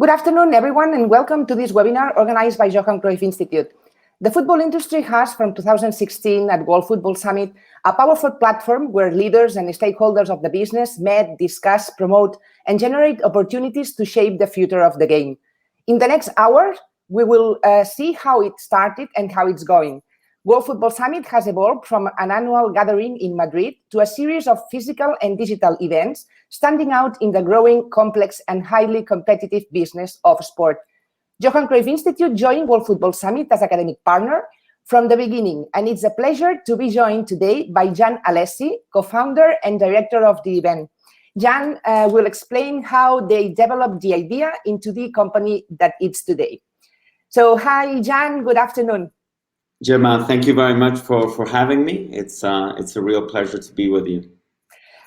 Good afternoon, everyone, and welcome to this webinar organized by Johan Cruyff Institute. The football industry has, from 2016 at World Football Summit, a powerful platform where leaders and stakeholders of the business met, discuss, promote, and generate opportunities to shape the future of the game. In the next hour, we will see how it started and how it's going. World Football Summit has evolved from an annual gathering in Madrid to a series of physical and digital events standing out in the growing, complex, and highly competitive business of sport. Johan Cruyff Institute joined World Football Summit as academic partner from the beginning, and it's a pleasure to be joined today by Alessie, co-founder and director of the event. Jan will explain how they developed the idea into the company that it's today. So, hi, Jan, good afternoon. Gemma, thank you very much for having me. It's a real pleasure to be with you.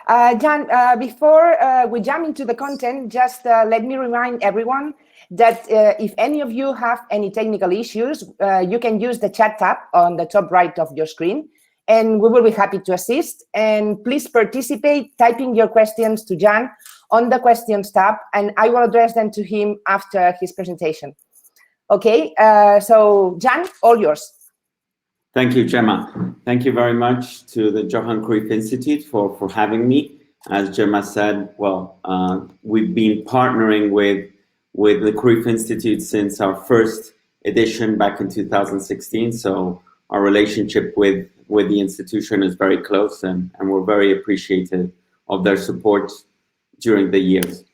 Jan, before we jump into the content, just let me remind everyone that if any of you have any technical issues, you can use the chat tab on the top right of your screen, and we will be happy to assist. And please participate, typing your questions to Jan on the questions tab, and I will address them to him after his presentation. Okay, so Jan, all yours. Thank you, Gemma. Thank you very much to the Johan Cruyff Institute for having me. As Gemma said, well, we've been partnering with the Cruyff Institute since our first edition back in 2016. So our relationship with the institution is very close, and we're very appreciative of their support during the years.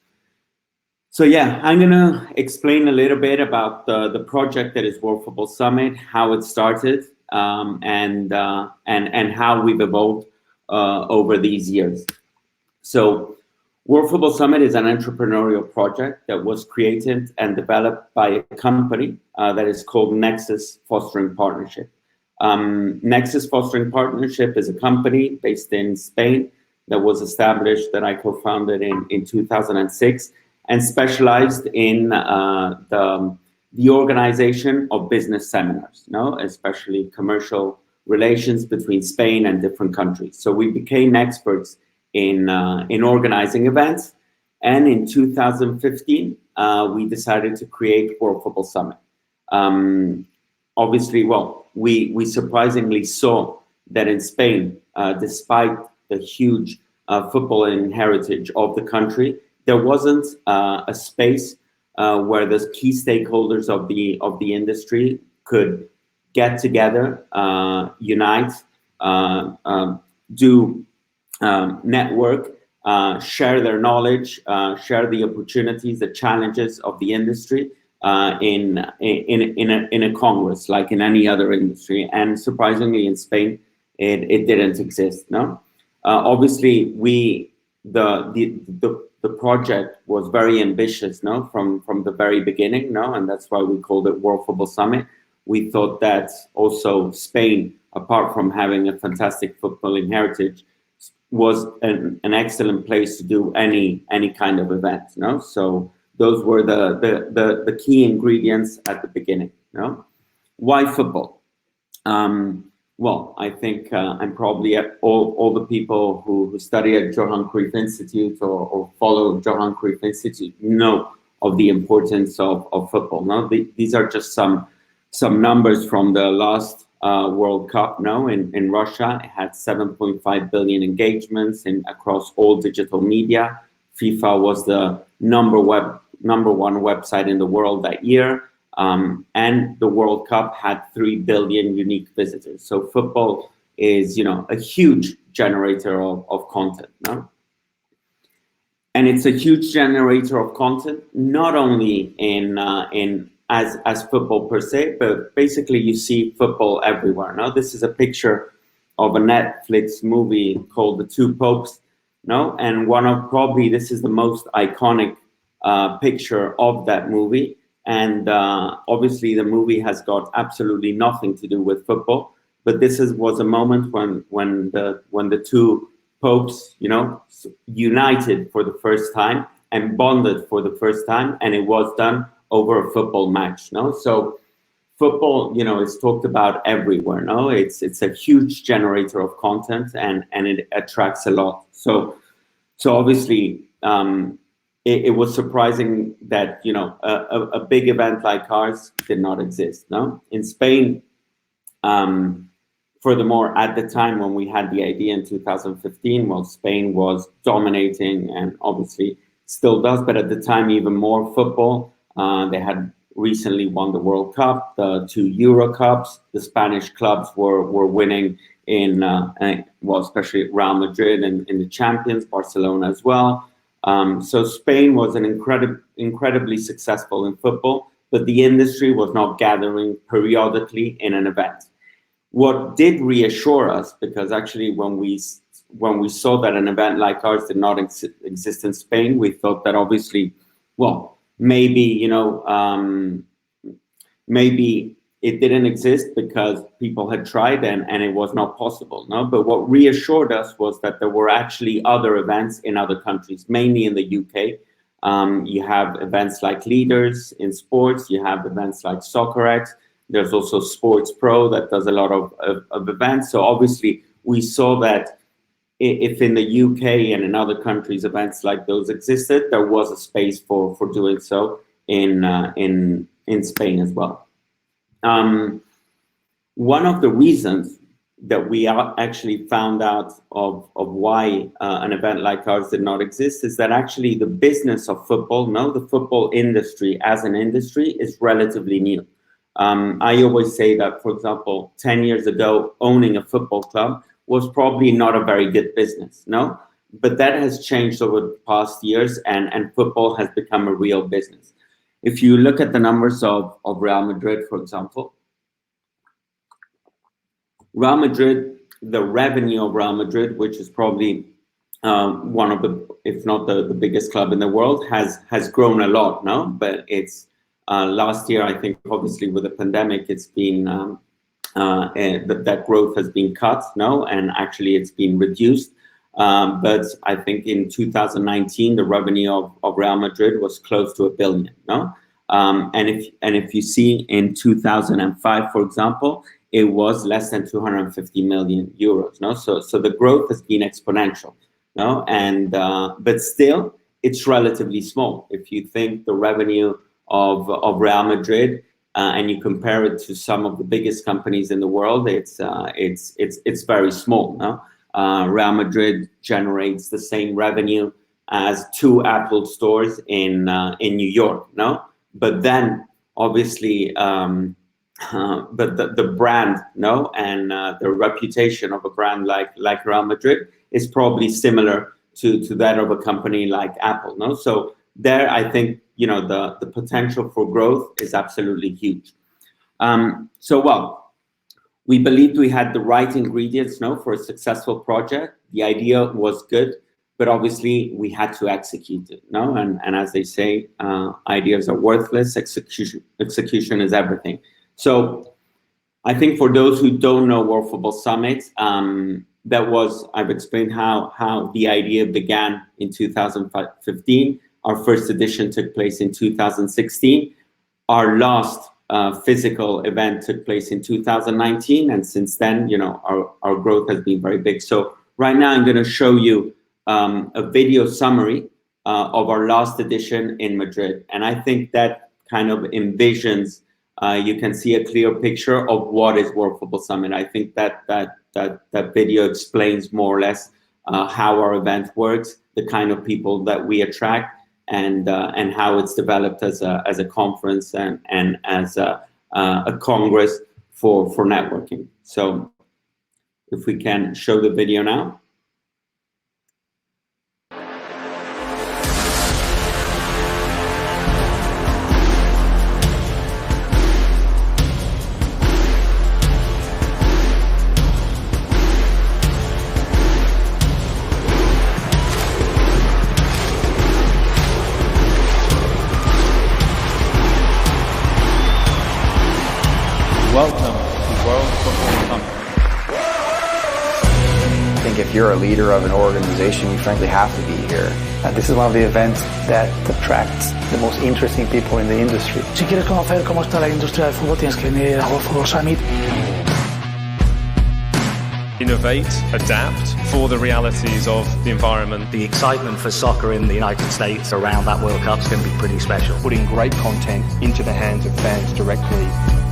So yeah, I'm gonna explain a little bit about the project that is World Football Summit, how it started, and how we've evolved over these years. So World Football Summit is an entrepreneurial project that was created and developed by a company that is called Nexus Fostering Partnership. Nexus Fostering Partnership is a company based in Spain that was established, that I co-founded in 2006, and specialized in the organization of business seminars, especially commercial relations between Spain and different countries. So we became experts in organizing events, and in 2015 we decided to create World Football Summit. Obviously, well, we surprisingly saw that in Spain, despite the huge footballing heritage of the country, there wasn't a space where the key stakeholders of the industry could get together, unite, do network, share their knowledge, share the opportunities, the challenges of the industry in a congress like in any other industry. And surprisingly, in Spain, it didn't exist. Obviously, the project was very ambitious, from the very beginning, and that's why we called it World Football Summit. We thought that also Spain, apart from having a fantastic footballing heritage, was an excellent place to do any kind of event. So those were the key ingredients at the beginning. Why football? Well, I think I'm probably all the people who study at Johan Cruyff Institute or follow Johan Cruyff Institute know of the importance of football. These are just some numbers from the last World Cup. In Russia, it had 7.5 billion engagements across all digital media. FIFA was the number one website in the world that year. And the World Cup had 3 billion unique visitors. So football is, a huge generator of content. And it's a huge generator of content, not only as football per se, but basically you see football everywhere. This is a picture of a Netflix movie called The Two Popes. And this is the most iconic picture of that movie. And obviously, the movie has got absolutely nothing to do with football. But this was a moment when the two popes, united for the first time and bonded for the first time, and it was done over a football match. So football, is talked about everywhere. It's a huge generator of content, and it attracts a lot. So obviously, it was surprising that, you know, a big event like ours did not exist. No, in Spain. Furthermore, at the time when we had the idea in 2015, well, Spain was dominating and obviously still does, but at the time even more football. They had recently won the World Cup, the 2 Euro Cups. The Spanish clubs were winning in, well, especially Real Madrid and in the Champions, Barcelona as well. So Spain was an incredibly successful in football, but the industry was not gathering periodically in an event. What did reassure us, because actually when we saw that an event like ours did not exist in Spain, we thought that obviously, well, maybe, you know, maybe it didn't exist because people had tried and it was not possible. No, but what reassured us was that there were actually other events in other countries, mainly in the UK. You have events like Leaders in sports. You have events like SoccerX. There's also Sports Pro that does a lot of events. So obviously we saw that if in the UK and in other countries events like those existed, there was a space for doing so in Spain as well. One of the reasons that we actually found out of why an event like ours did not exist is that actually the business of football, the football industry as an industry is relatively new. I always say that, for example, 10 years ago, owning a football club was probably not a very good business, no? But that has changed over the past years and football has become a real business. If you look at the numbers of Real Madrid, for example, Real Madrid, the revenue of Real Madrid, which is probably one of the, if not the biggest club in the world, has grown a lot, no? But it's last year, I think, obviously with the pandemic, it's been that growth has been cut, no, and actually it's been reduced. But I think in 2019, the revenue of Real Madrid was close to 1 billion, no. And if you see in 2005, for example, it was less than 250 million euros, no. So the growth has been exponential, no, and but still it's relatively small. If you think the revenue of Real Madrid and you compare it to some of the biggest companies in the world, it's very small. No, Real Madrid generates the same revenue as 2 Apple stores in New York. No, but then obviously, but the brand, no, and the reputation of a brand like Real Madrid is probably similar to that of a company like Apple. No, so there I think, you know, the potential for growth is absolutely huge. So, well, we believed we had the right ingredients, no, for a successful project. The idea was good, but obviously we had to execute it, no? And as they say, ideas are worthless, execution is everything. So I think for those who don't know World Football Summit, I've explained how the idea began in 2015. Our first edition took place in 2016. Our last physical event took place in 2019, and since then, you know, our growth has been very big. So right now, I'm going to show you a video summary of our last edition in Madrid, and I think that kind of envisions. You can see a clear picture of what is World Football Summit. I think that video explains more or less how our event works, the kind of people that we attract, and how it's developed as a conference and as a congress for networking. So if we can show the video now. Welcome to World Football Summit. I think if you're a leader of an organization, you frankly have to be here. And this is one of the events that attracts the most interesting people in the industry. Si quieres conocer cómo está la industria del fútbol, tienes que venir a World Football Summit. innovate, adapt for the realities of the environment. The excitement for soccer in the United States around that World Cup is going to be pretty special. Putting great content into the hands of fans directly.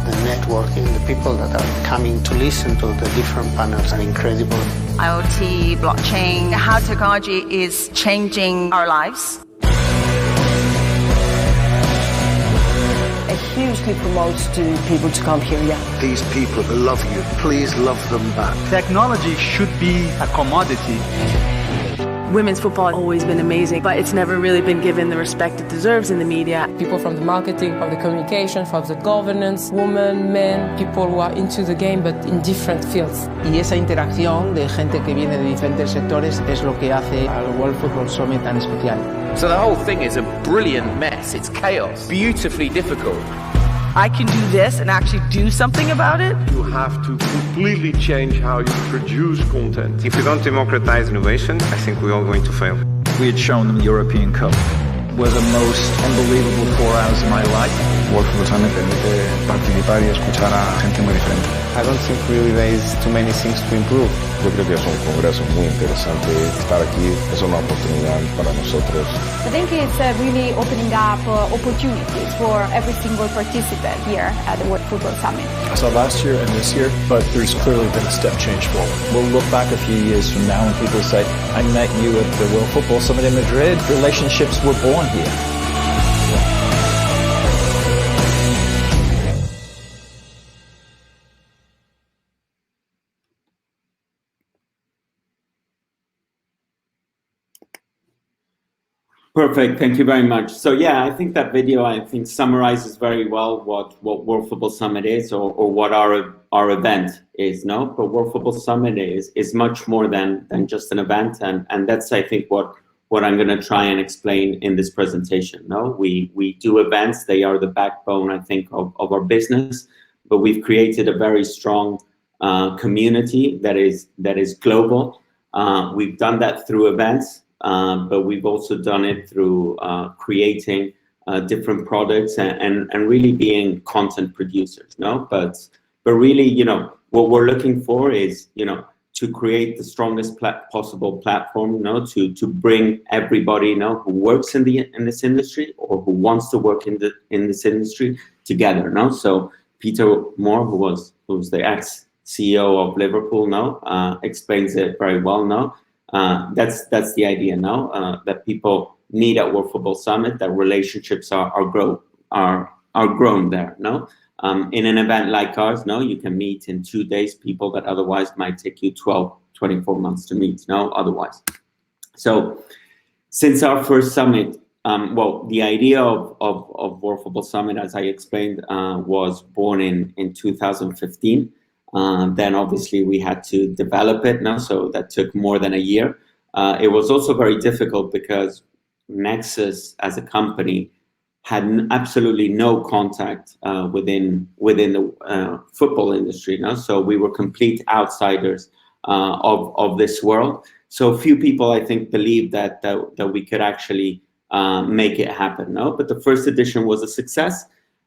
The networking, the people that are coming to listen to the different panels are incredible. IoT, blockchain, how technology is changing our lives. It hugely promotes to people to come here, yeah. These people love you. Please love them back. Technology should be a commodity. Women's football has always been amazing, but it's never really been given the respect it deserves in the media. People from the marketing, from the communication, from the governance, women, men, people who are into the game but in different fields. Y esa interacción de gente que viene de diferentes sectores es lo que hace al World Football Summit tan especial. So the whole thing is a brilliant mess. It's chaos, beautifully difficult. I can do this and actually do something about it. You have to completely change how you produce content. If we don't democratize innovation, I think we're all going to fail. We had shown them the European Cup. Were the most unbelievable 4 hours of my life. World Football Summit permite participar y escuchar a gente muy diferente. I don't think really there is too many things to improve. Yo creo que es un congreso muy interesante. Estar aquí es una oportunidad para nosotros. I think it's really opening up opportunities for every single participant here at the World Football Summit. I saw last year and this year, but there's clearly been a step change forward. We'll look back a few years from now and people say, I met you at the World Football Summit in Madrid. Relationships were born here. Perfect. Thank you very much. So yeah, I think that video summarizes very well what World Football Summit is or what our event is. No, but World Football Summit is much more than just an event, and that's I think what I'm going to try and explain in this presentation. No, we do events. They are the backbone, I think, of our business, but we've created a very strong community that is global. We've done that through events. But we've also done it through creating different products and really being content producers, no? But really, you know, what we're looking for is, you know, to create the strongest possible platform, you know, to bring everybody, you know, who works in this industry or who wants to work in this industry together, no? So Peter Moore, who's the ex-CEO of Liverpool, no, explains it very well, no? That's the idea now, that people meet at World Football Summit, that relationships are grown there, no? In an event like ours, no, you can meet in 2 days people that otherwise might take you 12, 24 months to meet, no, otherwise. So since our first summit, well, the idea of World Football Summit, as I explained, was born in 2015. Then obviously we had to develop it now, so that took more than a year. It was also very difficult because Nexus as a company had absolutely no contact within the football industry, no? So we were complete outsiders of this world. So few people, I think, believed that we could actually make it happen, no? But the first edition was a success.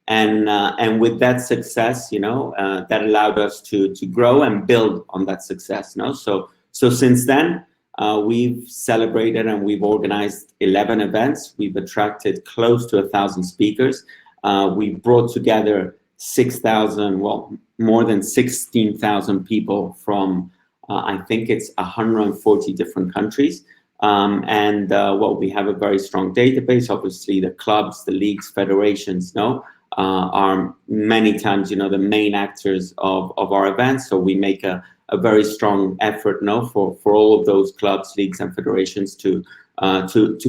And with that success, you know, that allowed us to grow and build on that success. No, so since then, we've celebrated and we've organized 11 events. We've attracted close to 1,000 speakers. We brought together 6,000, well, more than 16,000 people from, I think it's 140 different countries. Well, we have a very strong database. Obviously, the clubs, the leagues, federations, no, are many times, you know, the main actors of our events. So we make a very strong effort, no, for all of those clubs, leagues, and federations to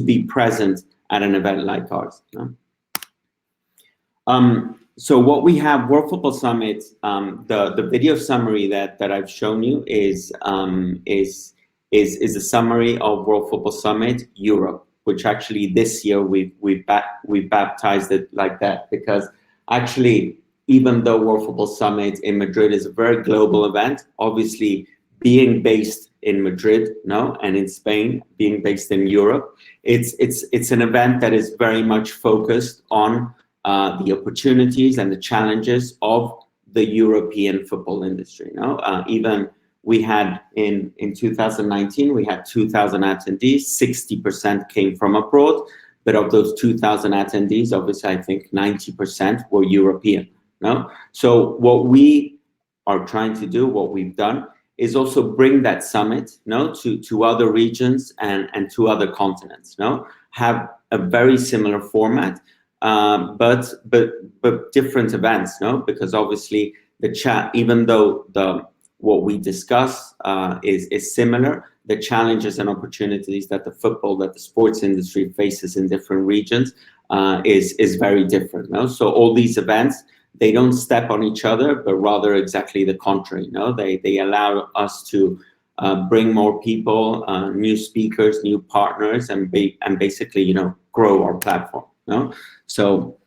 be present at an event like ours. No? So what we have, World Football Summit, the video summary that I've shown you is a summary of World Football Summit Europe, which actually this year we baptized it like that, because actually, even though World Football Summit in Madrid is a very global event, obviously being based in Madrid, no, and in Spain, being based in Europe, it's an event that is very much focused on the opportunities and the challenges of the European football industry. No, even we had in 2019, we had 2,000 attendees, 60% came from abroad, but of those 2,000 attendees, obviously I think 90% were European, no? So what we are trying to do, what we've done, is also bring that summit, no, to other regions and to other continents, no? Have a very similar format, but different events, no? Because obviously the chat, even though what we discuss is similar, the challenges and opportunities that the sports industry faces in different regions is very different, no? So all these events, they don't step on each other, but rather exactly the contrary, no? They allow us to bring more people, new speakers, new partners, and basically, you know, grow our platform, no? So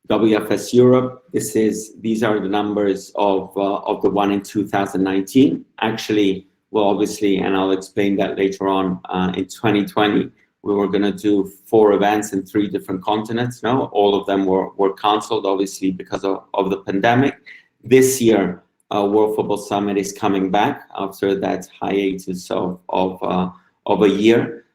WFS Europe, these are the numbers of the one in 2019. Actually, well, obviously, and I'll explain that later on, in 2020, we were going to do 4 events in 3 different continents. No, all of them were cancelled, obviously, because of the pandemic. This year, World Football Summit is coming back after that hiatus of a year.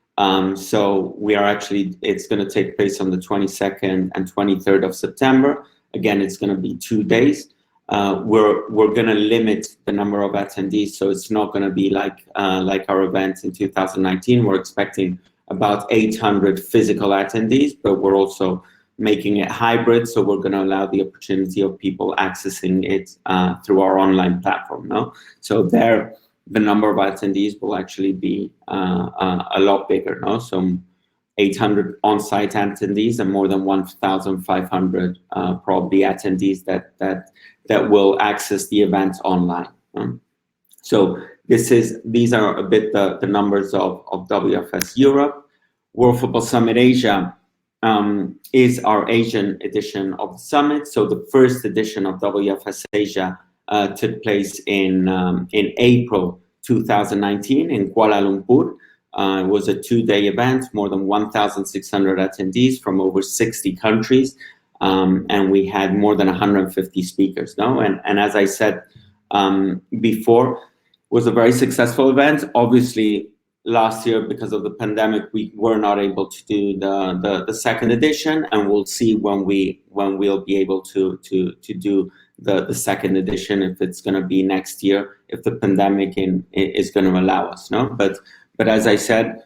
So we are actually, it's going to take place on the 22nd and 23rd of September. Again, it's going to be 2 days. We're going to limit the number of attendees, so it's not going to be like our event in 2019. We're expecting about 800 physical attendees, but we're also making it hybrid, so we're going to allow the opportunity of people accessing it through our online platform. No, so there, the number of attendees will actually be a lot bigger. No, so 800 on-site attendees and more than 1,500 probably attendees that will access the event online. So these are a bit the numbers of WFS Europe. World Football Summit Asia is our Asian edition of the summit. So the first edition of WFS Asia took place in April 2019 in Kuala Lumpur. It was a 2-day event, more than 1,600 attendees from over 60 countries, and we had more than 150 speakers. No, and as I said before, it was a very successful event. Obviously, last year, because of the pandemic, we were not able to do the second edition, and we'll see when we'll be able to do the second edition, if it's going to be next year, if the pandemic is going to allow us. No, but as I said,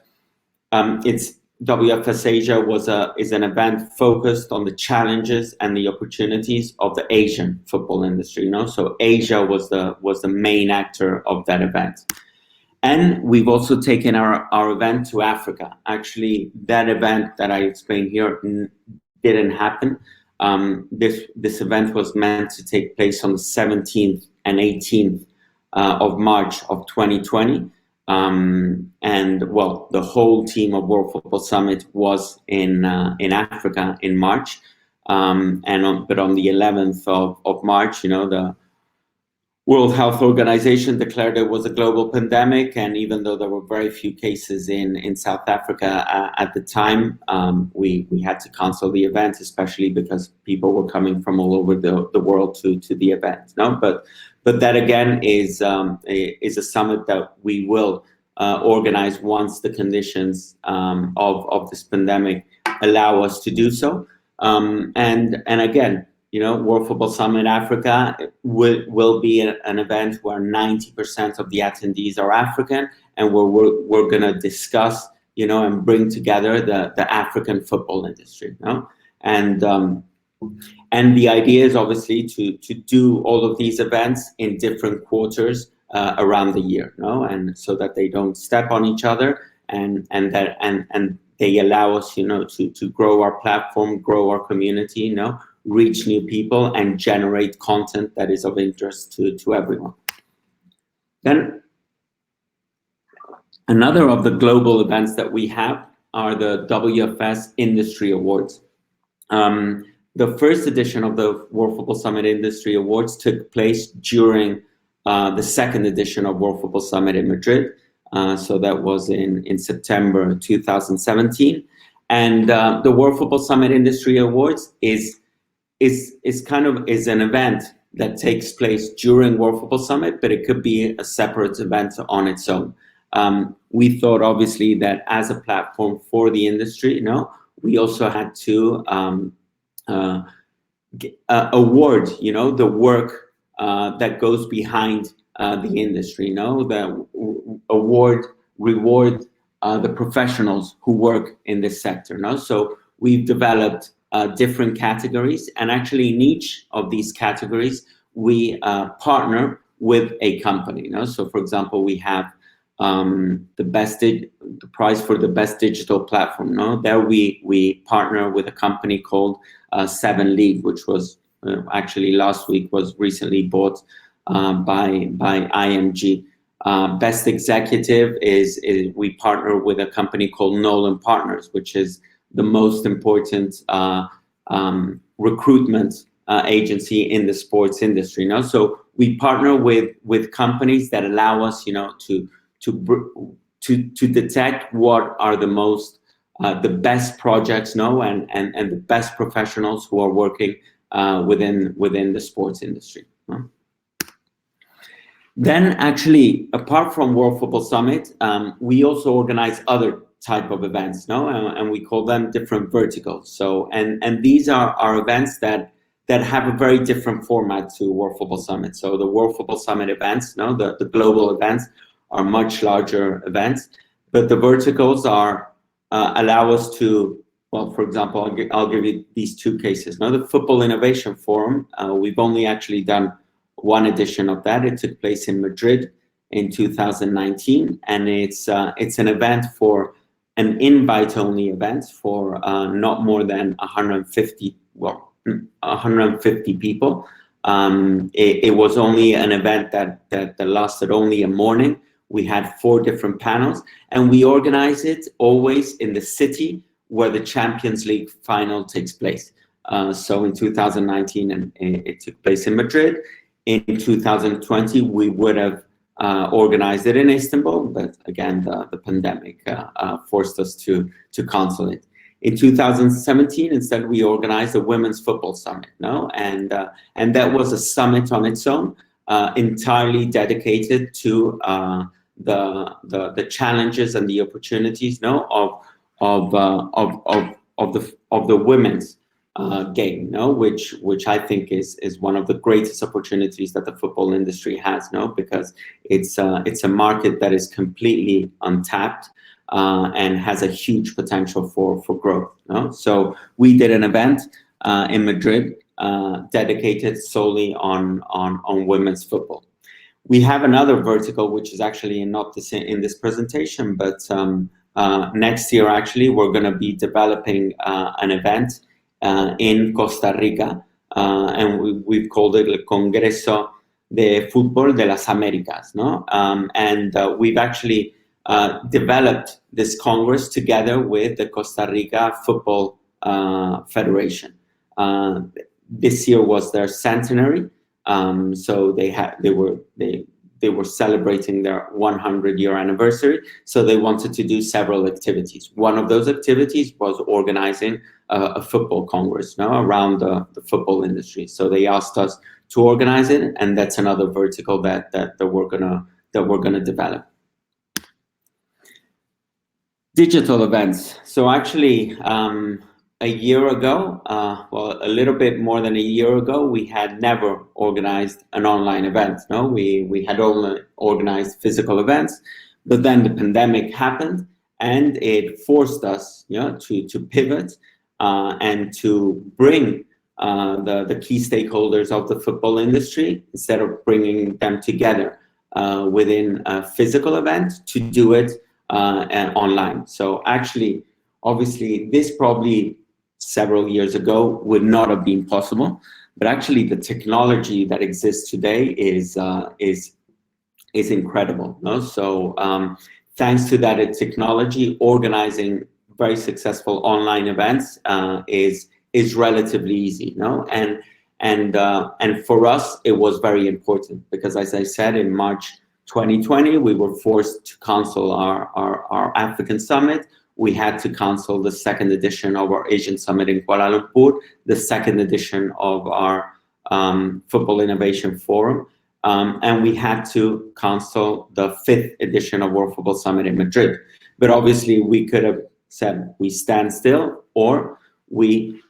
it's WFS Asia is an event focused on the challenges and the opportunities of the Asian football industry. No, so Asia was the main actor of that event. And we've also taken our event to Africa. Actually, that event that I explained here didn't happen. This event was meant to take place on the 17th and 18th of March of 2020. And well, the whole team of World Football Summit was in Africa in March. But on the 11th of March, you know, the World Health Organization declared it was a global pandemic, and even though there were very few cases in South Africa at the time, we had to cancel the event, especially because people were coming from all over the world to the event. No, but that again is a summit that we will organize once the conditions of this pandemic allow us to do so. And again, you know, World Football Summit Africa will be an event where 90% of the attendees are African, and we're going to discuss, you know, and bring together the African football industry. You know? And the idea is obviously to do all of these events in different quarters around the year, you know, and so that they don't step on each other, and they allow us, you know, to grow our platform, grow our community, you know, reach new people, and generate content that is of interest to everyone. Then another of the global events that we have are the WFS Industry Awards. The first edition of the World Football Summit Industry Awards took place during the second edition of World Football Summit in Madrid. So that was in September 2017. And the World Football Summit Industry Awards is an event that takes place during World Football Summit, but it could be a separate event on its own. We thought obviously that as a platform for the industry, we also had to award, the work that goes behind the industry, that reward the professionals who work in this sector. So we've developed different categories, and actually in each of these categories we partner with a company. So for example, we have the prize for the best digital platform. There we partner with a company called 7 League, which was actually last week was recently bought by IMG. Best executive is we partner with a company called Nolan Partners, which is the most important recruitment agency in the sports industry. So we partner with companies that allow us, to detect what are the best projects, and the best professionals who are working within the sports industry. Then actually, apart from World Football Summit, we also organize other type of events, and we call them different verticals. So and these are events that have a very different format to World Football Summit. So the World Football Summit events, the global events, are much larger events, but the verticals allow us to, well, for example, I'll give you these two cases. The Football Innovation Forum, we've only actually done one edition of that. It took place in Madrid in 2019, and it's an event for an invite-only event for not more than 150 people. It was only an event that lasted only a morning. We had 4 different panels, and we organize it always in the city where the Champions League final takes place. So in 2019, and it took place in Madrid. In 2020, we would have organized it in Istanbul, but again, the pandemic forced us to cancel it. In 2017, instead, we organized a Women's Football Summit, and that was a summit on its own, entirely dedicated to the challenges and the opportunities, of the women's game, which I think is one of the greatest opportunities that the football industry has, because it's a market that is completely untapped and has a huge potential for growth. So we did an event in Madrid dedicated solely on women's football. We have another vertical, which is actually not in this presentation, but next year actually we're going to be developing an event in Costa Rica, and we've called it el Congreso de Fútbol de las Américas, and we've actually developed this Congress together with the Costa Rica Football Federation. This year was their centenary, so they were celebrating their 100-year anniversary, so they wanted to do several activities. One of those activities was organizing a football congress around the football industry. So they asked us to organize it, and that's another vertical that we're gonna develop. Digital events. So actually, a year ago, a little bit more than a year ago, we had never organized an online event. We had only organized physical events, but then the pandemic happened, and it forced us, to pivot and to bring the key stakeholders of the football industry, instead of bringing them together within a physical event, to do it online. So actually, obviously, this probably several years ago would not have been possible, but actually the technology that exists today is incredible. So thanks to that technology, organizing very successful online events is relatively easy. And for us, it was very important, because as I said, in March 2020, we were forced to cancel our African Summit. We had to cancel the second edition of our Asian Summit in Kuala Lumpur, the second edition of our Football Innovation Forum. And we had to cancel the 5th edition of World Football Summit in Madrid. But obviously we could have said we stand still, or we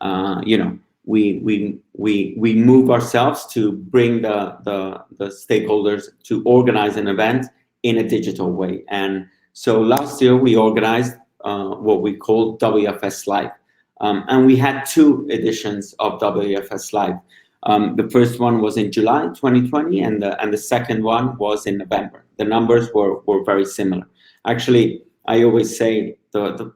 we move ourselves to bring the stakeholders to organize an event in a digital way. And so last year we organized what we called WFS Live. And we had 2 editions of WFS Live. The first one was in July 2020, and the second one was in November. The numbers were very similar. Actually, I always say that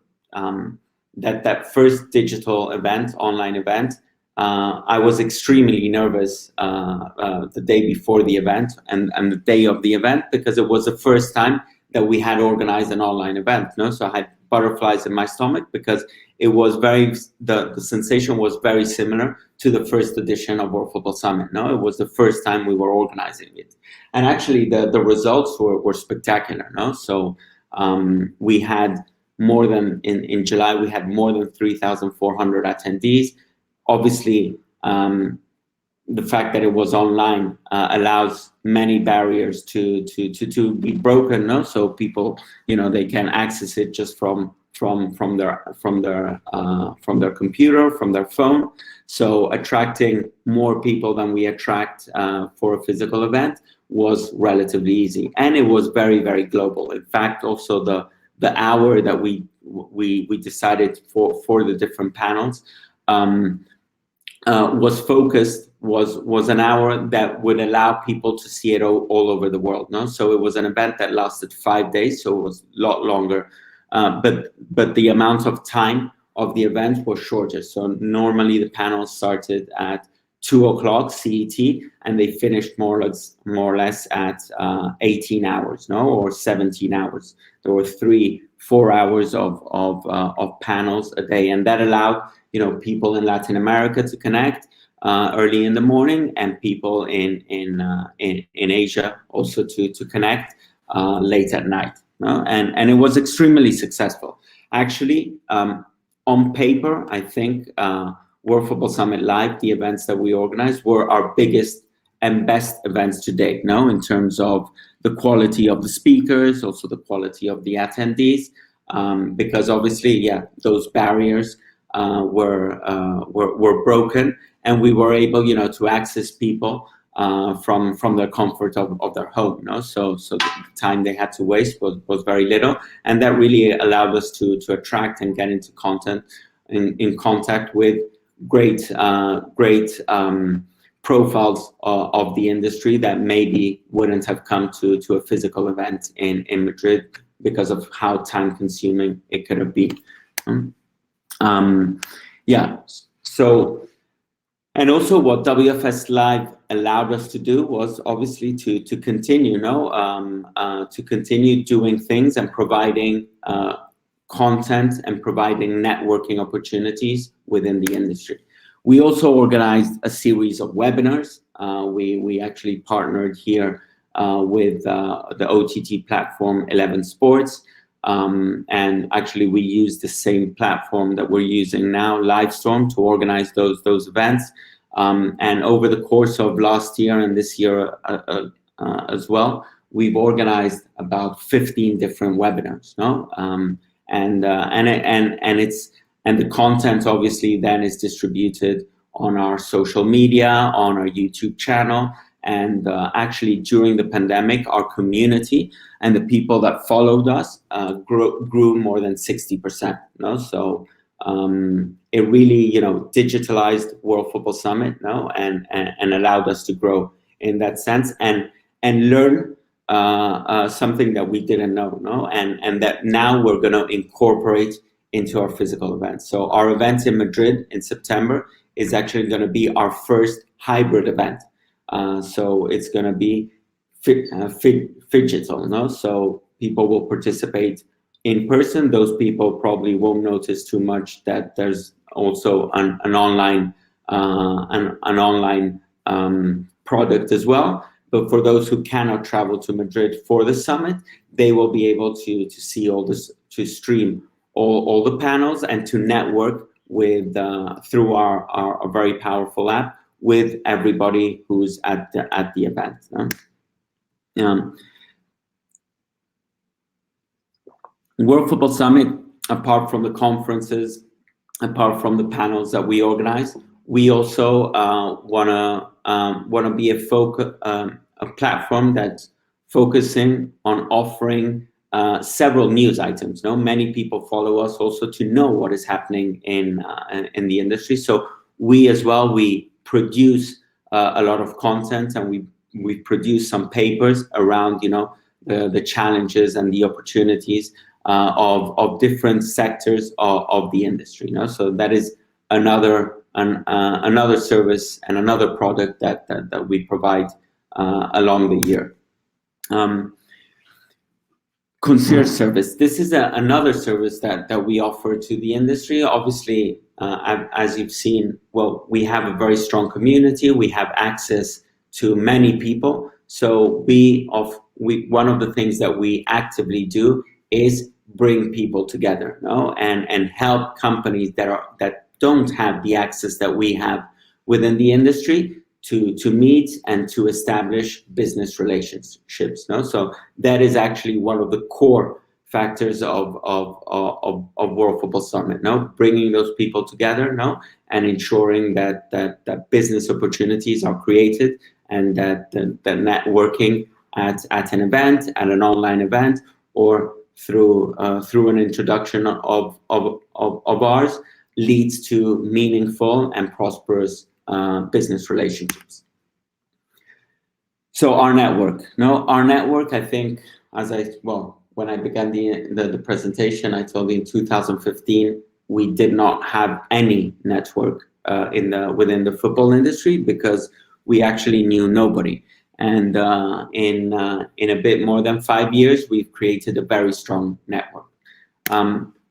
first digital event, online event, I was extremely nervous the day before the event and the day of the event, because it was the first time that we had organized an online event. No, so I had butterflies in my stomach, because it was the sensation was very similar to the first edition of World Football Summit. No, it was the first time we were organizing it, and actually the results were spectacular. No, so we had more than in July we had more than 3,400 attendees. Obviously, the fact that it was online allows many barriers to be broken. No, so people, they can access it just from their computer, from their phone. So attracting more people than we attract for a physical event was relatively easy, and it was very, very global. In fact, also the hour that we decided for the different panels was an hour that would allow people to see it all over the world. No, so it was an event that lasted 5 days, so it was a lot longer. But the amount of time of the event was shorter. So normally the panel started at 2:00 CET, and they finished more or less at 18 hours, no, or 17 hours. There were 3-4 hours of panels a day, and that allowed people in Latin America to connect early in the morning, and people in Asia also to connect late at night. No? And it was extremely successful. Actually, on paper, I think World Football Summit Live, the events that we organized, were our biggest and best events to date, no? In terms of the quality of the speakers, also the quality of the attendees, because obviously, those barriers were broken, and we were able, to access people from the comfort of their home. No, so the time they had to waste was very little, and that really allowed us to attract and get into in contact with great profiles of the industry that maybe wouldn't have come to a physical event in Madrid because of how time consuming it could have been. So, and also what WFS Live allowed us to do was obviously to continue, to continue doing things and providing content and providing networking opportunities within the industry. We also organized a series of webinars. We actually partnered here with the OTT platform 11 Sports. And actually we use the same platform that we're using now, Livestorm, to organize those events. And over the course of last year and this year as well, we've organized about 15 different webinars. No, and the content obviously then is distributed on our social media, on our YouTube channel. And actually during the pandemic, our community and the people that followed us grew more than 60%. No, so it really, digitalized World Football Summit, and allowed us to grow in that sense and learn something that we didn't know, and that now we're going to incorporate into our physical events. So our event in Madrid in September is actually going to be our first hybrid event. So it's going to be phygital, no? So people will participate in person. Those people probably won't notice too much that there's also an online product as well. But for those who cannot travel to Madrid for the summit, they will be able to see all this, to stream all the panels, and to network with through our very powerful app with everybody who's at the event. World Football Summit, apart from the conferences, apart from the panels that we organize, we also wanna be a platform that's focusing on offering several news items. Many people follow us also to know what is happening in the industry. So we as well, we produce a lot of content, and we produce some papers around the challenges and the opportunities of different sectors of the industry. So that is another service and another product that we provide along the year. Concierge service. This is another service that we offer to the industry. Obviously, as you've seen, well, we have a very strong community. We have access to many people. So one of the things that we actively do is bring people together, and help companies that don't have the access that we have within the industry to meet and to establish business relationships. So that is actually one of the core factors of World Football Summit. Bringing those people together, and ensuring that business opportunities are created, and that the networking at an event, at an online event, or through an introduction of ours, leads to meaningful and prosperous business relationships. So our network. Our network, I think, when I began the presentation, I told you in 2015, we did not have any network within the football industry, because we actually knew nobody. And in a bit more than 5 years, we've created a very strong network.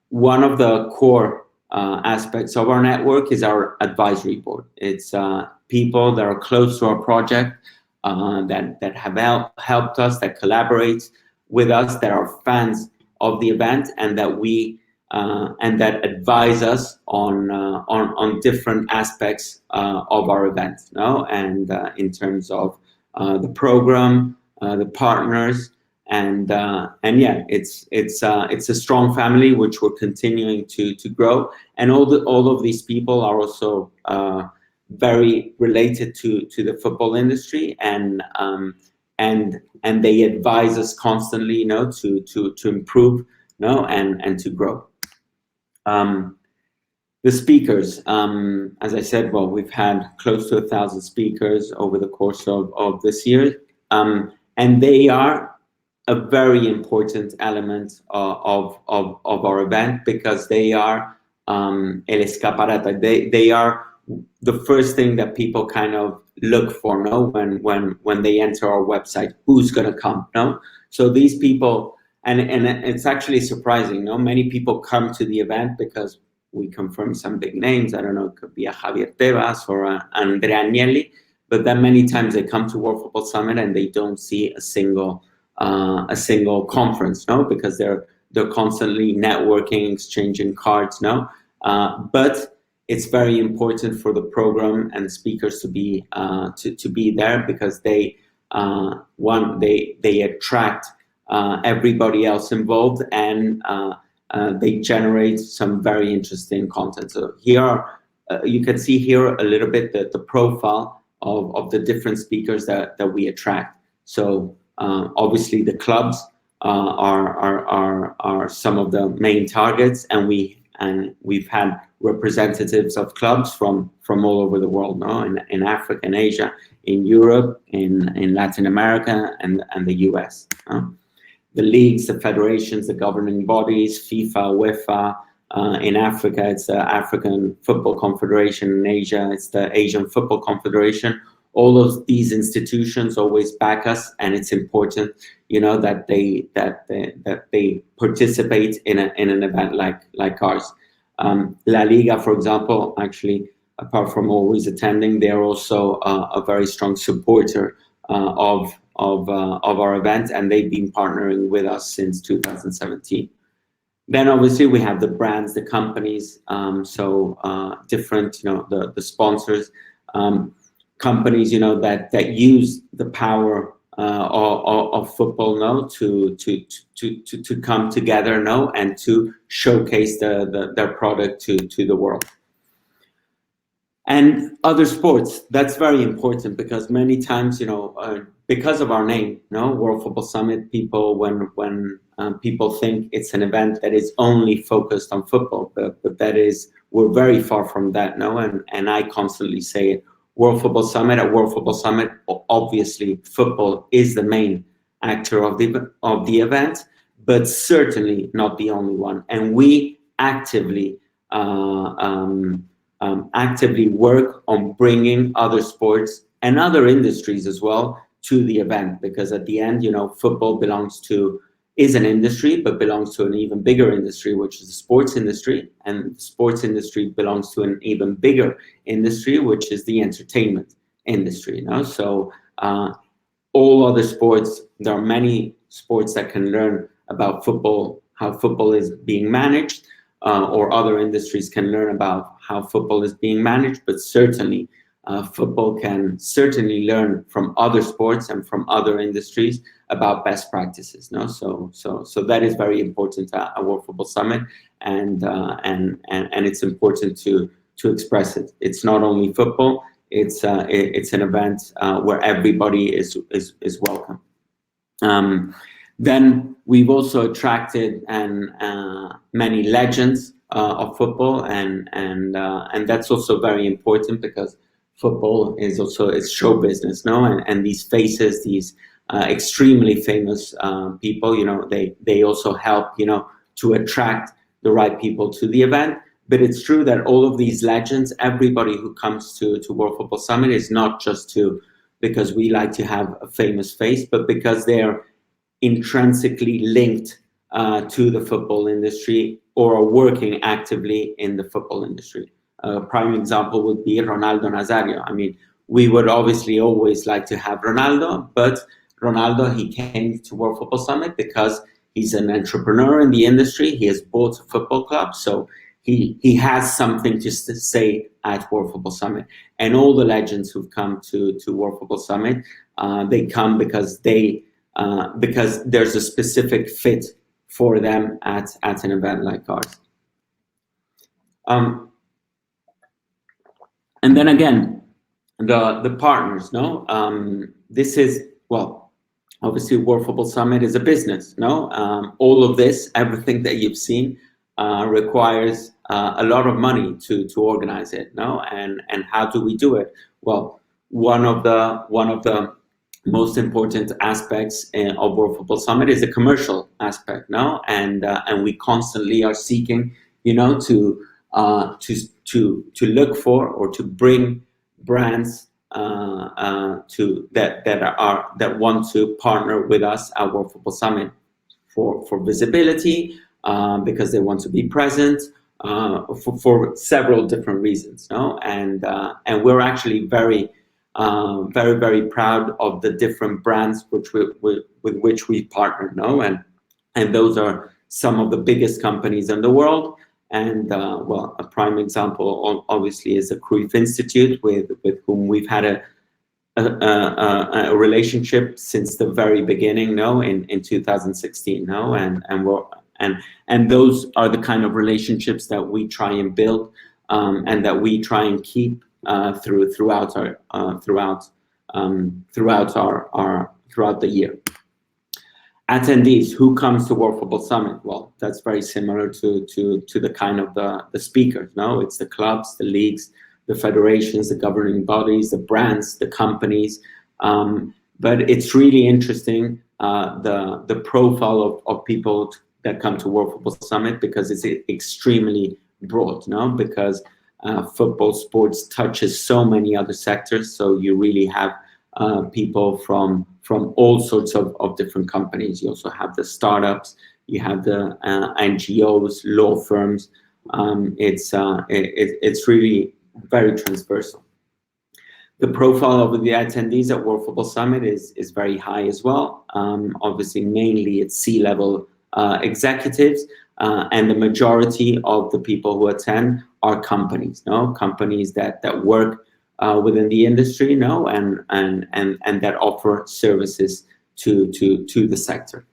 One of the core aspects of our network is our advisory board. It's people that are close to our project, that have helped us, that collaborate with us, that are fans of the event, and that advise us on different aspects of our event, and in terms of the program, the partners, and yeah, it's a strong family which we're continuing to grow, and all of these people are also very related to the football industry, and they advise us constantly, to improve, and to grow. The speakers, as I said, well, we've had close to 1,000 speakers over the course of this year, and they are a very important element of our event, because they are el escaparate. They are the first thing that people kind of look for, when they enter our website. Who's gonna come? So these people, and it's actually surprising. Many people come to the event because we confirm some big names. I don't know, it could be a Javier Tebas or a Andrea Agnelli, but then many times they come to World Football Summit and they don't see a single conference, because they're constantly networking, exchanging cards, but it's very important for the program and the speakers to be there, because they attract everybody else involved, and they generate some very interesting content. So here you can see here a little bit the profile of the different speakers that we attract. So obviously the clubs are some of the main targets, and we've had representatives of clubs from all over the world, in Africa, in Asia, in Europe, in Latin America, and the US. The leagues, the federations, the governing bodies, FIFA, UEFA. In Africa, it's the African Football Confederation. In Asia, it's the Asian Football Confederation. All of these institutions always back us, and it's important, that they participate in an event like ours. La Liga, for example, actually, apart from always attending, they're also a very strong supporter of our event, and they've been partnering with us since 2017. Then obviously we have the brands, the companies, different, the sponsors. companies, you know, that use the power of football, no, to come together, no, and to showcase their product to the world. And other sports, that's very important, because many times, you know, because of our name, no, World Football Summit, people, when people think it's an event that is only focused on football, but that is, we're very far from that, no, and I constantly say it. World Football Summit, at World Football Summit, obviously football is the main actor of the event, but certainly not the only one. And we actively work on bringing other sports and other industries as well to the event, because at the end, you know, football is an industry, but belongs to an even bigger industry, which is the sports industry, and the sports industry belongs to an even bigger industry, which is the entertainment industry. You know? So all other sports, there are many sports that can learn about football, how football is being managed, or other industries can learn about how football is being managed, but certainly football can certainly learn from other sports and from other industries about best practices. No, so that is very important at World Football Summit, and it's important to express it. It's not only football; it's an event where everybody is welcome. Then we've also attracted many legends of football, and that's also very important, because football is also, it's show business, no? And these faces, these extremely famous people, you know, they also help, you know, to attract the right people to the event. But it's true that all of these legends, everybody who comes to World Football Summit, is not just because we like to have a famous face, but because they're intrinsically linked to the football industry, or are working actively in the football industry. A prime example would be Ronaldo Nazario. I mean, we would obviously always like to have Ronaldo, but Ronaldo, he came to World Football Summit because he's an entrepreneur in the industry. He has bought a football club, so he has something to say at World Football Summit. And all the legends who've come to World Football Summit, they come because there's a specific fit for them at an event like ours. And then again, the partners, no? This is, well, obviously World Football Summit is a business, no? All of this, everything that you've seen, requires a lot of money to organize it, no? And how do we do it? Well, one of the most important aspects of World Football Summit is the commercial aspect, no? And we constantly are seeking, you know, to look for, or to bring brands that want to partner with us at World Football Summit for visibility, because they want to be present, for several different reasons, no? And we're actually very proud of the different brands with which we partner, no? And those are some of the biggest companies in the world. And well, a prime example obviously is the Cruyff Institute, with whom we've had a relationship since the very beginning, no? In 2016, no? And those are the kind of relationships that we try and build, and that we try and keep throughout the year. Attendees, who comes to World Football Summit? Well, that's very similar to the kind of the speakers, no? It's the clubs, the leagues, the federations, the governing bodies, the brands, the companies. But it's really interesting, the profile of people that come to World Football Summit, because it's extremely broad, no? Because football sports touches so many other sectors, so you really have people from all sorts of different companies. You also have the startups, you have the NGOs, law firms. It's really very transversal. The profile of the attendees at World Football Summit is very high as well. Obviously, mainly it's C-level executives, and the majority of the people who attend are companies, no? Companies that work within the industry, and that offer services to the sector.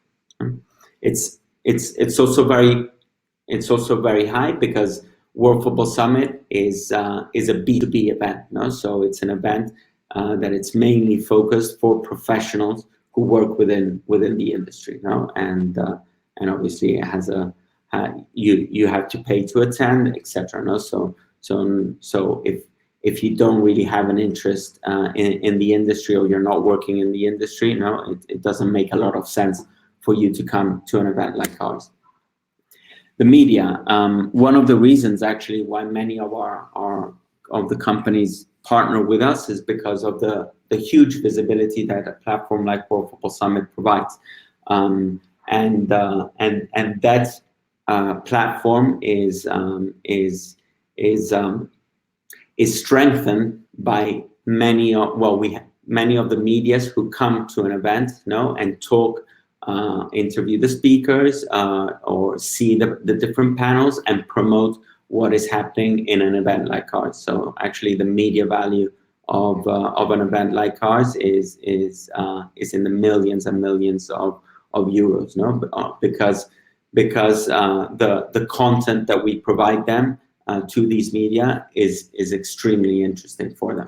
It's also very high because World Football Summit is a B2B event, so it's an event that it's mainly focused for professionals who work within the industry, and obviously it has you have to pay to attend, etc. So if you don't really have an interest in the industry, or you're not working in the industry, it doesn't make a lot of sense for you to come to an event like ours. The media, one of the reasons actually why many of of the companies partner with us is because of the huge visibility that a platform like World Football Summit provides, and that platform is strengthened by many of the medias who come to an event, and talk, interview the speakers, or see the different panels and promote what is happening in an event like ours. So actually, the media value of an event like ours is in the millions and millions of euros, because the content that we provide them to these media is extremely interesting for them.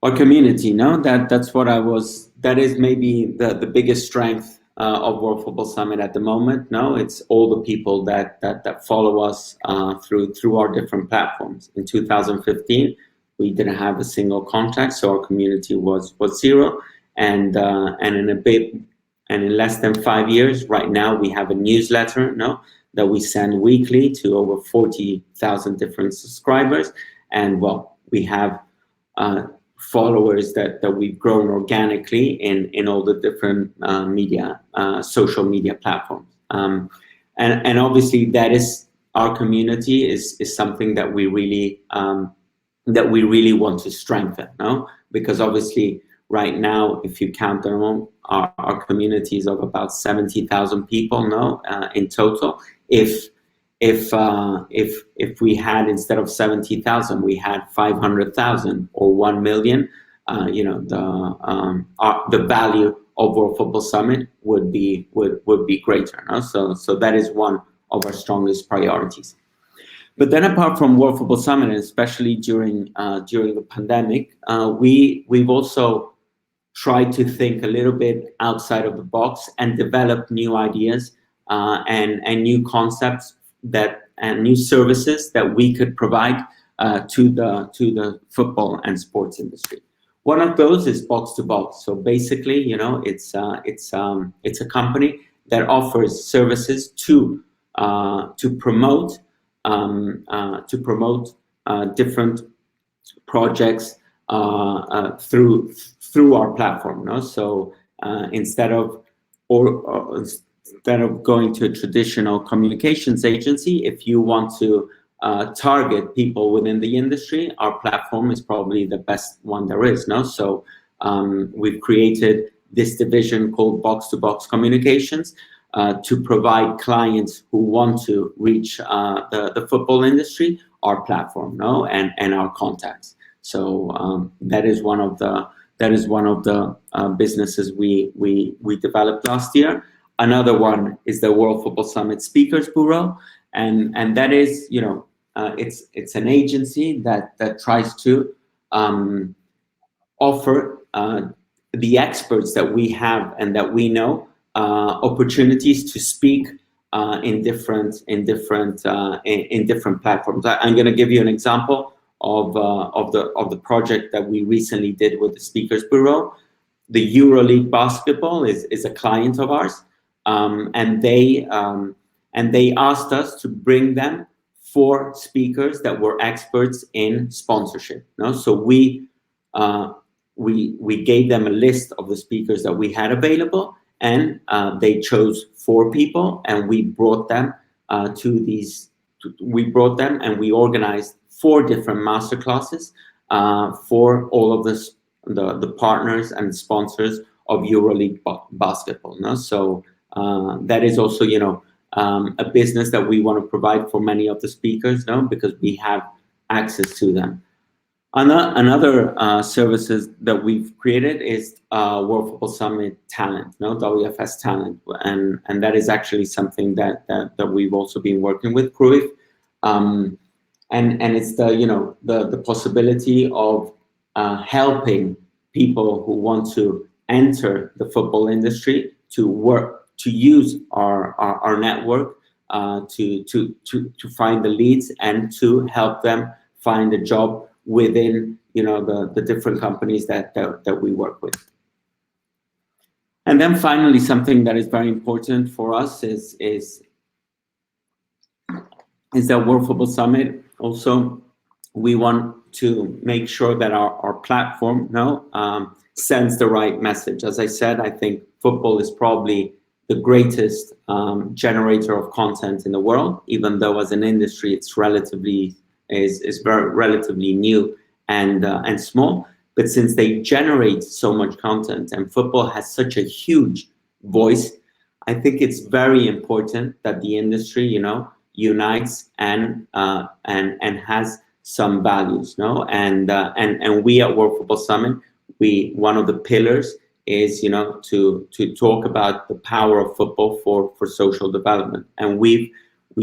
Our community, that is maybe the biggest strength of World Football Summit at the moment. It's all the people that follow us through our different platforms. In 2015, we didn't have a single contact, so our community was zero, and in less than 5 years, right now we have a newsletter, that we send weekly to over 40,000 different subscribers, and we have followers that we've grown organically in all the different social media platforms, and obviously that is our community is something that we really want to strengthen, because obviously right now, if you count them all, our communities of about 70,000 people, in total. If we had, instead of 70,000, we had 500,000 or 1 million, the value of World Football Summit would be greater. So that is one of our strongest priorities. But then, apart from World Football Summit, and especially during the pandemic, we've also tried to think a little bit outside of the box and develop new ideas and new concepts and new services that we could provide to the football and sports industry. One of those is box to box. So basically, it's a company that offers services to promote different projects through our platform. So instead of going to a traditional communications agency, if you want to target people within the industry, our platform is probably the best one there is. So we've created this division called Box to Box Communications to provide clients who want to reach the football industry our platform, and our contacts. So that is one of the businesses we developed last year. Another one is the World Football Summit Speakers Bureau, and that is, it's an agency that tries to offer the experts that we have and that we know opportunities to speak in different platforms. I'm going to give you an example of the project that we recently did with the Speakers Bureau. The EuroLeague basketball is a client of ours, and they asked us to bring them 4 speakers that were experts in sponsorship. So we gave them a list of the speakers that we had available, and they chose 4 people, and we brought them and we organized 4 different masterclasses for all of the partners and sponsors of EuroLeague basketball. So that is also, a business that we want to provide for many of the speakers, because we have access to them. Another services that we've created is World Football Summit Talent, WFS Talent, and that is actually something that we've also been working with Cruyff, and it's the possibility of helping people who want to enter the football industry to use our network to find the leads and to help them find a job within the different companies that we work with. And then finally, something that is very important for us is that World Football Summit also, we want to make sure that our platform sends the right message. As I said, I think football is probably the greatest generator of content in the world, even though as an industry it's is very relatively new and small. But since they generate so much content and football has such a huge voice, I think it's very important that the industry, unites and has some values, and we at World Football Summit, one of the pillars is to talk about the power of football for social development, and we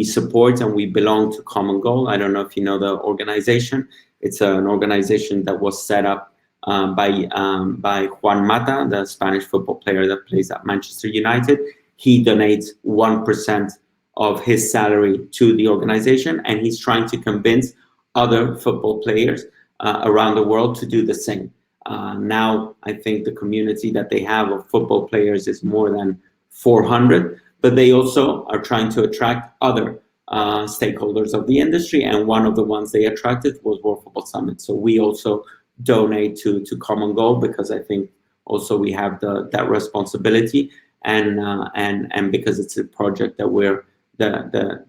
support and we belong to Common Goal. I don't know if you know the organization. It's an organization that was set up by Juan Mata, the Spanish football player that plays at Manchester United. He donates 1% of his salary to the organization, and he's trying to convince other football players around the world to do the same. Now, I think the community that they have of football players is more than 400, but they also are trying to attract other stakeholders of the industry, and one of the ones they attracted was World Football Summit. So we also donate to Common Goal because I think also we have that responsibility, and because it's a project that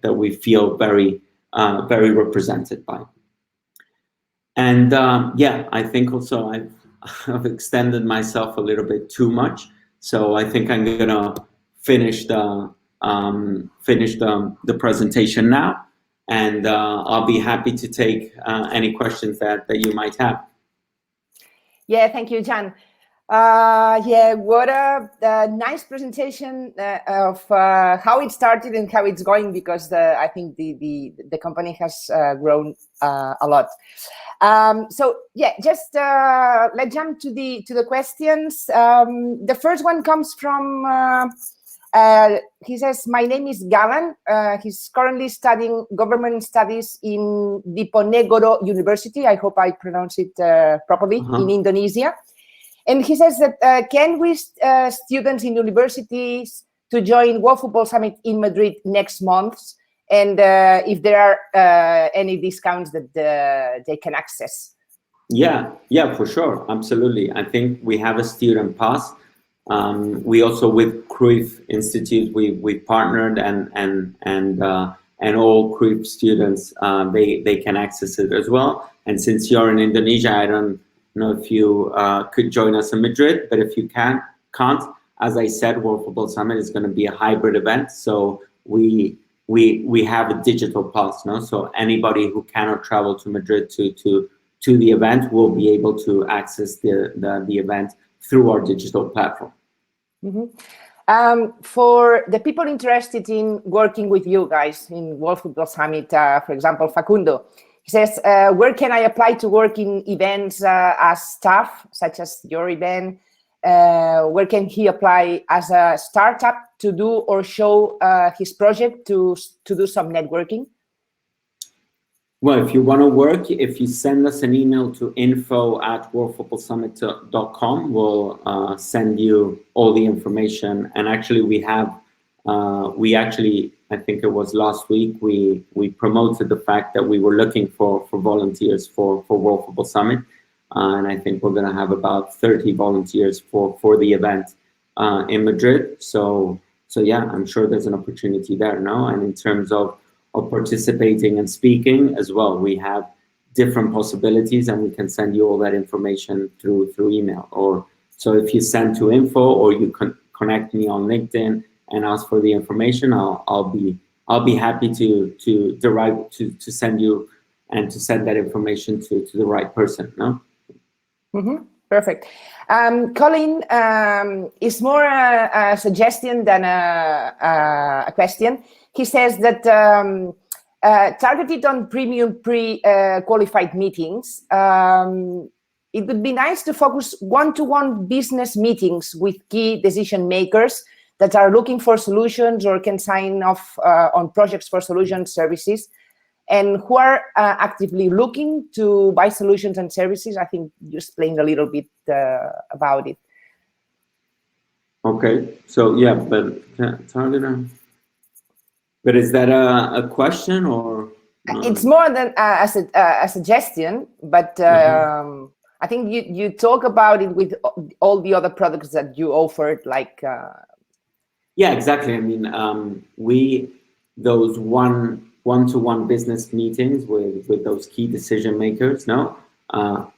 that we feel very represented by. And I think also I've extended myself a little bit too much, so I think I'm gonna finish the presentation now, and I'll be happy to take any questions that you might have. Yeah, thank you, Jan. What a nice presentation of how it started and how it's going, because I think the company has grown a lot. Just let's jump to the questions. The first one comes from he says, my name is Galan. He's currently studying government studies in Diponegoro University. I hope I pronounce it properly, in Indonesia. And he says that can we students in universities to join World Football Summit in Madrid next month, and if there are any discounts that they can access? Yeah, for sure, absolutely. I think we have a student pass. We also, with Cruyff Institute, we partnered, and all Cruyff students they can access it as well. And since you're in Indonesia, I don't know if you could join us in Madrid, but if you can't, as I said, World Football Summit is going to be a hybrid event, so we have a digital pass, so anybody who cannot travel to Madrid to the event will be able to access the event through our digital platform. For the people interested in working with you guys in World Football Summit, for example, Facundo, he says, where can I apply to work in events as staff, such as your event? Where can he apply as a startup to do or show his project to do some networking? Well, if you want to work, if you send us an email to info@worldfootballsummit.com, we'll send you all the information. And actually, I think it was last week, we promoted the fact that we were looking for volunteers for World Football Summit. And I think we're going to have about 30 volunteers for the event in Madrid. So yeah, I'm sure there's an opportunity there now. And in terms of participating and speaking as well, we have different possibilities, and we can send you all that information through email. Or so if you send to info, or you can connect me on LinkedIn and ask for the information, I'll be happy to send you to send that information to the right person. No. Perfect. Colin, is more a suggestion than a question. He says that targeted on premium pre-qualified meetings, it would be nice to focus one-to-one business meetings with key decision makers that are looking for solutions or can sign off on projects for solution services, and who are actively looking to buy solutions and services. I think you explained a little bit about it. Okay, so yeah, but is that a question or? It's more than a suggestion, but I think you talk about it with all the other products that you offered, like. Yeah, exactly. I mean, those one-to-one business meetings with those key decision makers,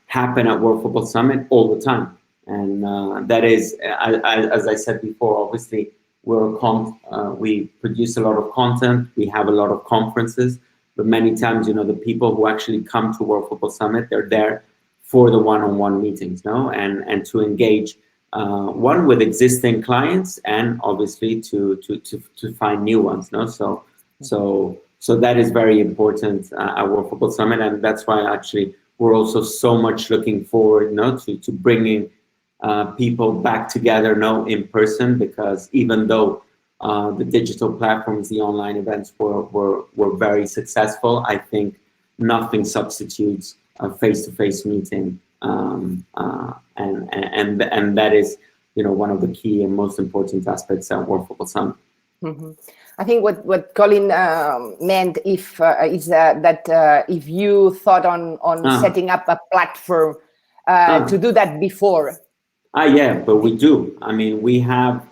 happen at World Football Summit all the time, and that is, as I said before, obviously we produce a lot of content, we have a lot of conferences, but many times, the people who actually come to World Football Summit, they're there for the one-on-one meetings, and to engage. One with existing clients, and obviously to find new ones. So that is very important at World Football Summit, and that's why actually we're also so much looking forward, to bringing people back together, in person, because even though the digital platforms, the online events were very successful, I think nothing substitutes a face-to-face meeting. And that is, one of the key and most important aspects at World Football Summit. I think what Colin meant is that if you thought on setting up a platform to do that before. Yeah, but we do. I mean, we have,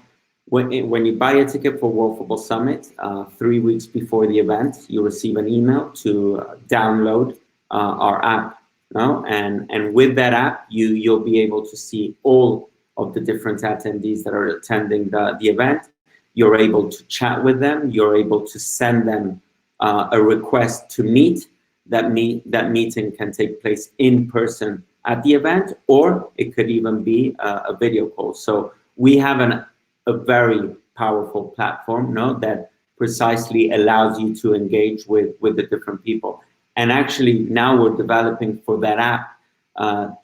when you buy a ticket for World Football Summit, 3 weeks before the event, you receive an email to download our app. And with that app, you'll be able to see all of the different attendees that are attending the event. You're able to chat with them. You're able to send them a request to meet. That meeting can take place in person at the event, or it could even be a video call. So we have a very powerful platform, that precisely allows you to engage with the different people. And actually, now we're developing for that app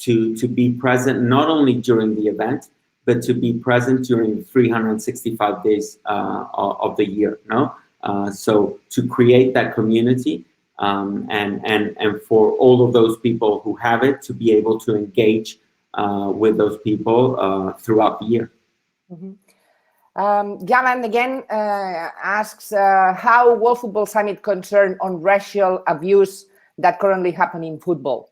to be present not only during the event, but to be present during 365 days of the year. So to create that community, and for all of those people who have it to be able to engage with those people throughout the year. Johan again asks how World Football Summit concern on racial abuse that currently happen in football.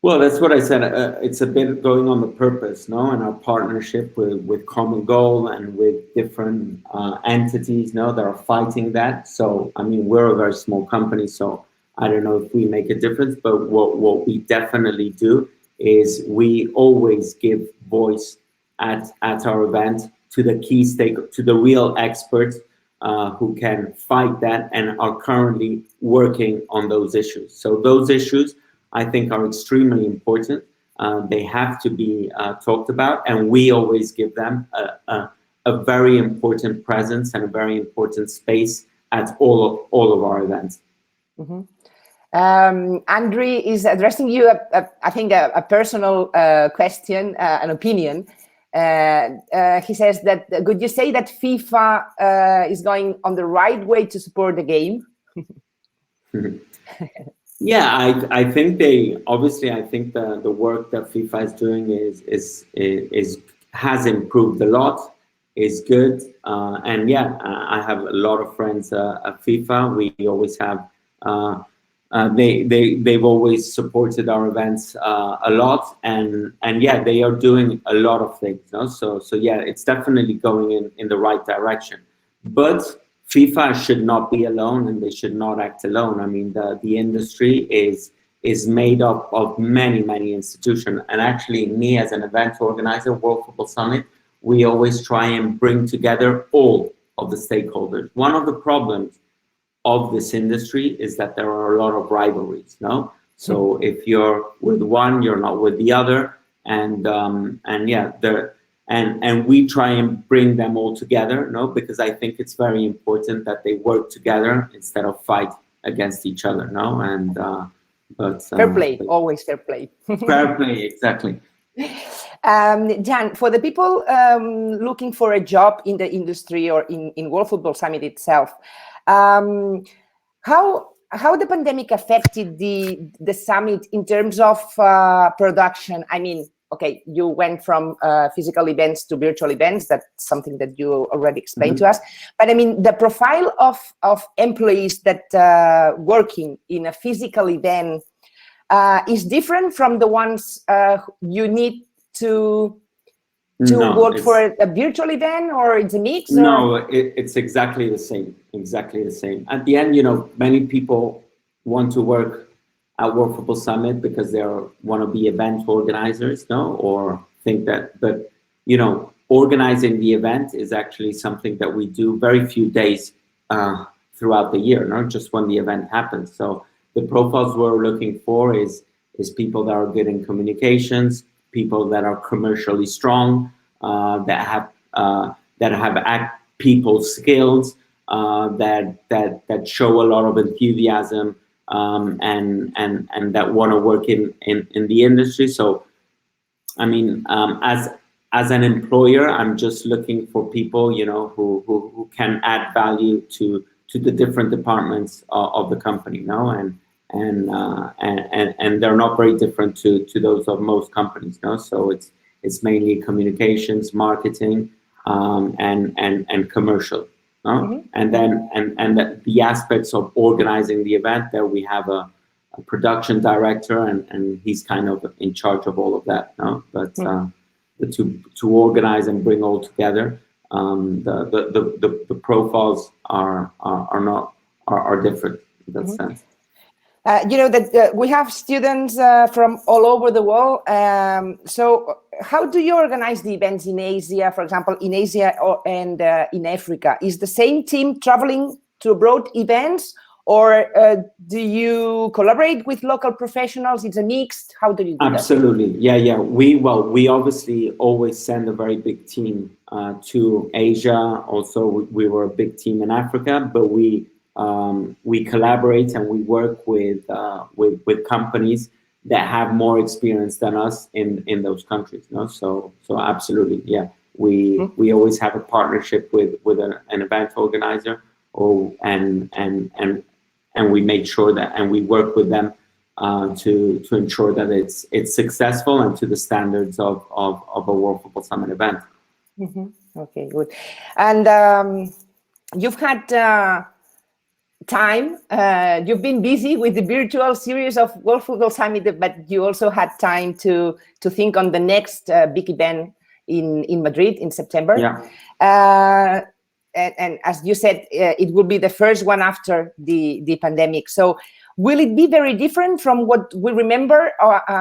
Well, that's what I said. It's a bit going on the purpose, and our partnership with Common Goal and with different entities, that are fighting that. So, I mean, we're a very small company, so I don't know if we make a difference, but what we definitely do is we always give voice at our event to the key to the real experts who can fight that and are currently working on those issues. So those issues, I think, are extremely important. They have to be talked about, and we always give them a very important presence and a very important space at all of our events. Andre is addressing you, I think, a personal question, an opinion. He says that, could you say that FIFA is going on the right way to support the game? Yeah, I think I think the work that FIFA is doing has improved a lot, is good, and yeah, I have a lot of friends at FIFA. We always have they've always supported our events a lot, and yeah, they are doing a lot of things. So yeah, it's definitely going in the right direction, but FIFA should not be alone, and they should not act alone. I mean, the industry is made up of many institutions, and actually, me as an event organizer, World Football Summit, we always try and bring together all of the stakeholders. One of the problems of this industry is that there are a lot of rivalries, no? So if you're with one, you're not with the other, and we try and bring them all together, no? Because I think it's very important that they work together instead of fight against each other, no? And fair play, always fair play. Fair play, exactly. Jan, for the people looking for a job in the industry or in World Football Summit itself, how the pandemic affected the summit in terms of production? I mean, okay, you went from physical events to virtual events. That's something that you already explained to us. But I mean, the profile of employees that working in a physical event is different from the ones you need to work for a virtual event, or it's a mix? No, it's exactly the same. Exactly the same. At the end, many people want to work at World Football Summit because they want to be event organizers, no? Or think that, but organizing the event is actually something that we do very few days throughout the year, not just when the event happens. So the profiles we're looking for is people that are good in communications, people that are commercially strong, that have people skills, that show a lot of enthusiasm, and that want to work in the industry. So, I mean, as an employer, I'm just looking for people, who can add value to the different departments of the company, and they're not very different to those of most companies, So it's mainly communications, marketing, and commercial, and then the aspects of organizing the event. There we have a production director, and he's kind of in charge of all of that, But to organize and bring all together, the profiles are different in that sense. That we have students from all over the world. So how do you organize the events in Asia, for example, in Asia and in Africa? Is the same team traveling to abroad events, or do you collaborate with local professionals? It's a mixed. How do you do Absolutely. that? Yeah. We obviously always send a very big team to Asia. Also, we were a big team in Africa, but we collaborate and we work with companies that have more experience than us in those countries. So absolutely, yeah. We always have a partnership with an event organizer, and we make sure that, and we work with them to ensure that it's successful and to the standards of a World Football Summit event. Okay, good. And you've had time. You've been busy with the virtual series of World Football Summit, but you also had time to think on the next big event in Madrid in September. Yeah. And as you said, it will be the first one after the pandemic. So will it be very different from what we remember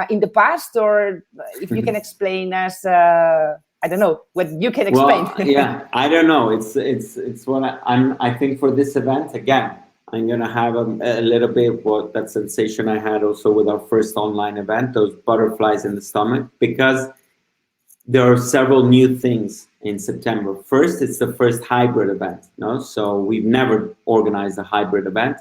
in the past, or if you can explain us? I don't know what you can explain. Well, yeah, I don't know. It's what I think for this event again. I'm going to have a little bit what that sensation I had also with our first online event, those butterflies in the stomach, because there are several new things in September. First, it's the first hybrid event, So we've never organized a hybrid event.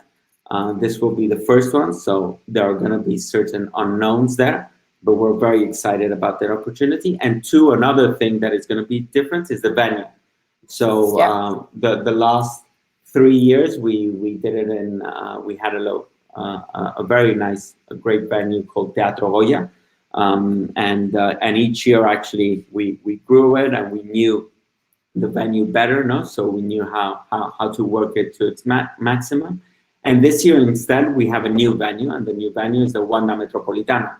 This will be the first one, so there are going to be certain unknowns there, but we're very excited about that opportunity. And two, another thing that is going to be different is the venue. So the last 3 years, we did it in, we had a very nice, a great venue called Teatro Goya. And each year, actually, we grew it and we knew the venue better, So we knew how to work it to its maximum. And this year, instead, we have a new venue, and the new venue is the Wanda Metropolitana.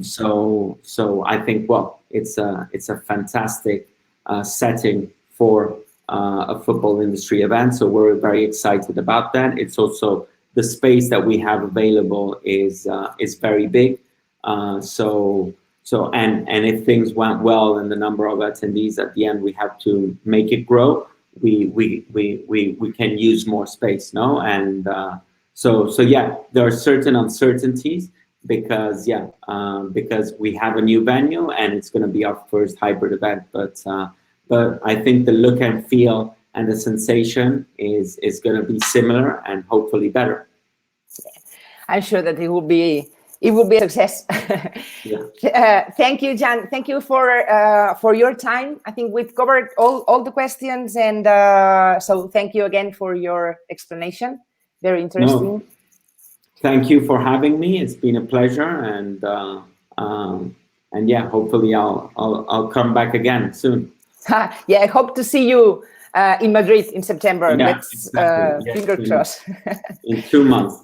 So I think, well, it's a fantastic setting for a football industry event, so we're very excited about that. It's also the space that we have available is very big. So if things went well and the number of attendees at the end, we have to make it grow. we can use more space, no? And so yeah, there are certain uncertainties because we have a new venue and it's going to be our first hybrid event, but I think the look and feel and the sensation is going to be similar and hopefully better. I'm sure that it will be a success. Yeah. Thank you, Jan. Thank you for your time. I think we've covered all the questions, and so thank you again for your explanation. Very interesting. No. Thank you for having me. It's been a pleasure, and yeah, hopefully I'll come back again soon. Yeah, I hope to see you in Madrid in September. Yeah, Let's exactly. Yes, finger crossed. In 2 months.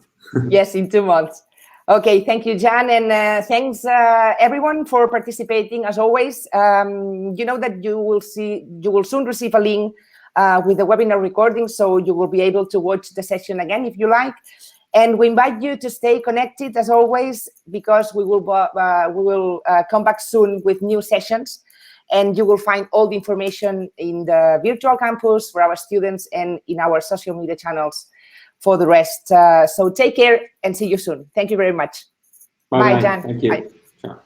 Yes, in 2 months. Okay, thank you, Jan, and thanks everyone for participating. As always, you know that you will soon receive a link with the webinar recording, so you will be able to watch the session again if you like. And we invite you to stay connected as always, because we will come back soon with new sessions, and you will find all the information in the virtual campus for our students and in our social media channels for the rest. So take care and see you soon. Thank you very much. Bye, Jan. Thank you. Bye. Ciao.